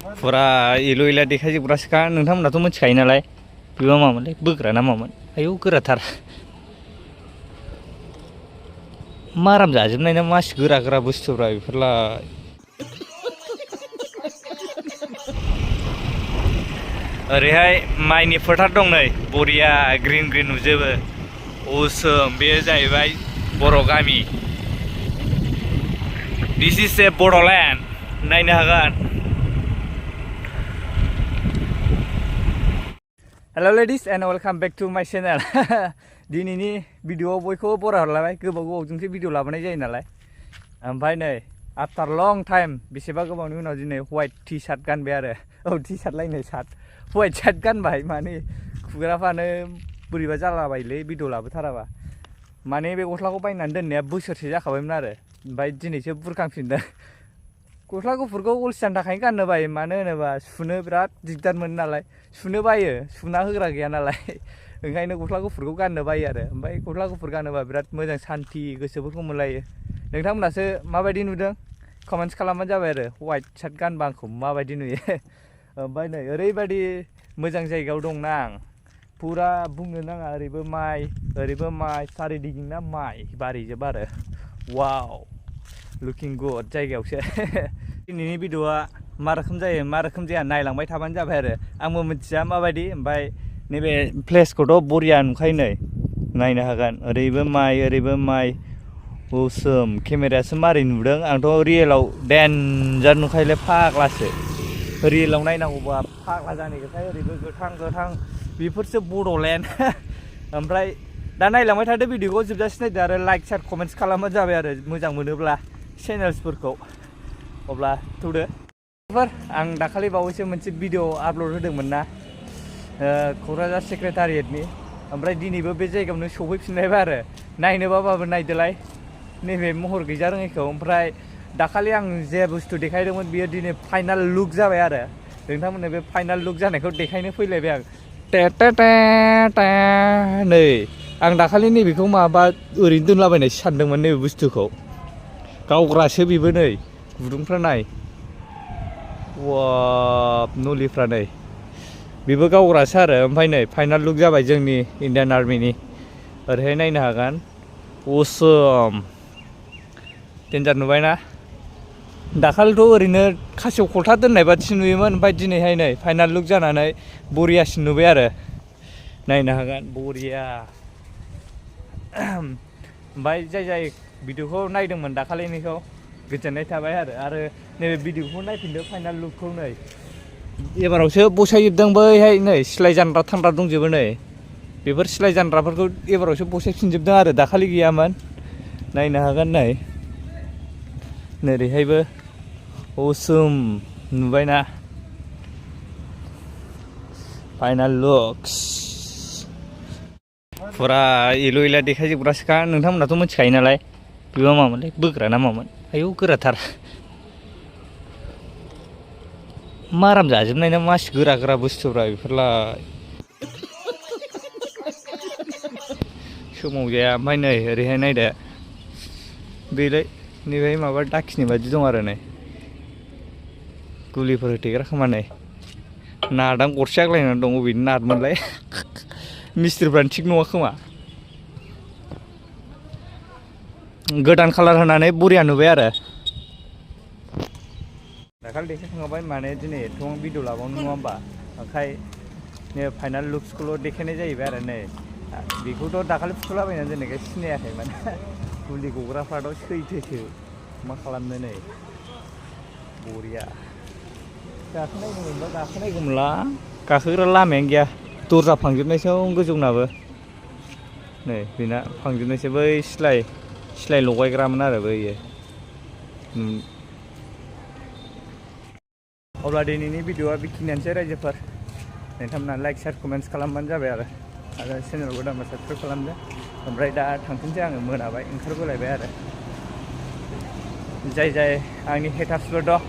फुरा इलु इला देखायजोबग्रासोखा नोंथांमोनाथ' मिथिखायो नालाय बेबा मामोनलाय बोग्रा ना मामोन आयौ गोराथार माराम जाजोबनाय ना मासि गोरा गोरा बुस्थुफ्रा बेफोरलाय ओरैहाय माइनि फोथार दं नै बरिया ग्रिन ग्रिन नुजोबो असोम बेयो जाहैबाय बर' गामि दिस इज ए बड'लेण्ड नायनो हागोन hello ladies and welcome back to माय चेनेल दिनैनि भिडिअ'आव बयखौबो बरायहरलायबाय गोबाव गोबावजोंसो भिडिअ लाबोनाय जायो नालाय ओमफ्राय नै आफ्टार लं टाइम बेसेबा गोबावनि उनाव दिनै व्हाइट टि शार्ट गानबाय आरो औ टि शार्ट लायनाय शार्ट व्हाइट शार्ट गानबाय माने खुगाफ्रानो बोरैबा जालाबायोलै भिडिअ लाबोथाराबा माने बे गस्लाखौ बायनानै दोननाया बोसोरसे जाखाबायमोन आरो ओमफ्राय दिनैसो बुरखांफिनदों गस्ला गुफुरखौ अलसियानि थाखायनो गाननो बायो मानो होनोबा सुनो बिराद दिगदार मोनो नालाय सुनो बायो सुना होग्रा गैया नालाय ओंखायनो गस्ला गुफुरखौ गाननो बायो आरो ओमफ्राय गस्ला गुफुर गानोबा बिराद मोजां सान्थि गोसोफोरखौ मोनलायो नोंथांमोनासो माबायदि नुदों कमेन्ट्स खालामबानो जाबाय आरो व्हाइट शार्ट गानबा आंखौ माबायदि नुयो ओमफ्राय नै ओरैबायदि मोजां जायगायाव दंना आं फुरा बुंनो नाङा ओरैबो माइ सारिदिगिना माइ बारिजोब आरो वाव लुकिं गुड जायगायावसो दिनैनि भिडिअआ मा रोखोम जायो मा रोखोम जाया नायलांबाय थाबानो जाबाय आरो आंबो मिथिया माबायदि ओमफ्राय नैबे प्लेसखौथ' बरिया नुखायो नै नायनो हागोन ओरैबो माइ असोम केमेरायासो मारै नुदों आंथ' रियेलाव डेन्जार नुखायोलै फाग्लासो रियेलाव नायनांगौबा फाग्ला जानायखाय ओरैबो गोथां बेफोरसो बड'लेण्ड ओमफ्राय दा नायलांबाय थादो भिडिअखौ जोबजासिम नायदो आरो लाइक शेयार कमेन्ट्स खालामबानो जाबाय आरो मोजां मोनोब्ला चेनेल्सफोरखौ अब्ला थौदो आं दाखालि बावैसो मोनसे भिडिअ आपल'ड होदोंमोन ना क'क्राझार सेक्रेटारियेटनि ओमफ्राय दिनैबो बे जायगायावनो सौफैफिनलायबाय आरो नायनोबाबो नायदोलाय नैबे महर गैजा रोङैखौ ओमफ्राय दाखालि आं जे बुस्थु देखायदोंमोन बियो दिनै फाइनाल लुक जाबाय आरो नोंथांमोननो बे फाइनाल लुक जानायखौ देखायनो फैलायबाय आं नै आं दाखालि नैबेखौ माबा ओरैनो दोनलाबायनायसो सानदोंमोन नैबे बुस्थुखौ गावग्रासो बेबो नै गुदुंफ्रा नाय वाव नलिफ्रा नै बेबो गावग्रासो आरो ओमफ्राय नै फाइनाल लुक जाबाय जोंनि इण्डियान आर्मिनि ओरैहाय नायनो हागोन असम डेन्जार नुबायना दाखालिथ' ओरैनो खासेव खलथा दोननाय बादिसो नुयोमोन ओमफ्राय दिनैहाय नै फाइनाल लुक जानानै बरियासिन नुबाय आरो नायनो हागोन बरिया ओमफ्राय जाय भिडिअखौ नायदोंमोन दाखालिनिखौ गोजोननाय थाबाय आरो नैबे भिडिअखौ नायफिनदो फाइनाल लुकखौ नै एबारावसो बसायजोबदों बैहाय नै सिलाय जानग्रा थांग्रा दंजोबो नै बेफोर सिलाय जानग्राफोरखौ एबारावसो बसायफिनजोबदों आरो दाखालि गैयामोन नायनो हागोन नै नोरैहायबो असोम नुबायना फाइनाल लुक्स फुरा इलु इला देखायजोबग्रासोखा नोंथांमोनाथ' मिथिखायो नालाय बेबा मामोनलाय बोग्रा ना मामोन आयौ गोराथार माराम जाजोबनाय ना मासि गोरा गोरा बुस्थुफ्रा बेफोरलाय सोमाव जाया ओमफ्राय नै ओरैहाय नायदो बेलाय नैबेहाय माबा दाखिनि बादि दं आरो नै गुलिफोर होथेग्रा खोमा नै नादां गरसे आग्लायनानै दं अबेनि नादमोनलाय मिस्ट्रिफ्रानो थिग नङा खोमा गोदान कालार होनानै बरिया नुबाय आरो दाखालि देखायखांबाय माने दिनै एथ'बां भिडिअ लाबावनो नङा होमबा ओंखायनो फाइनाल लुक्सखौल' देखायनाय जाहैबाय आरो नै बेखौथ' दाखालि फुथुलाबायनानै दोननायखाय सिनायाखै माने गुलि गग्राफ्राथ' सैथोसो मा खालामनो नै बरिया गाखोनायगौमोनबा गाखोनायगौमोनला गाखोग्रा लामायानो गैया दरजा फांजोबनायसो गोजौनाबो नै बेना फांजोबनायसो बै सिलाय लगायग्रामोन आरो बैयो अब्ला दिनैनि भिडिअआ बेखिनियानोसै रायजोफोर नोंथांमोना लाइक शेयार कमेन्ट्स खालामबानो जाबाय आरो चेनेलखौ दामा साबस्क्राइब खालामदो ओमफ्राय दा थांफिनसै आङो मोनाबाय ओंखारबोलायबाय आरो जाय आंनि हेटार्सफोर दं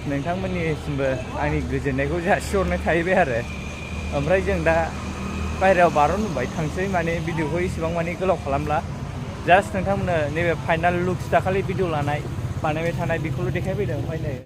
नोंथांमोननिसिमबो आंनि गोजोननायखौ जासिहरनाय थाहैबाय आरो ओमफ्राय जों दा बायहेरायाव बारनबाय थांसै माने भिडिअखौ इसेबां माने गोलाव खालामला जास्ट नोंथांमोननो नैबे फाइनाल लुक्स दाखालि भिडिअ लानाय बानायबाय थानाय बेखौल' देखायफैदों ओमफ्राय नै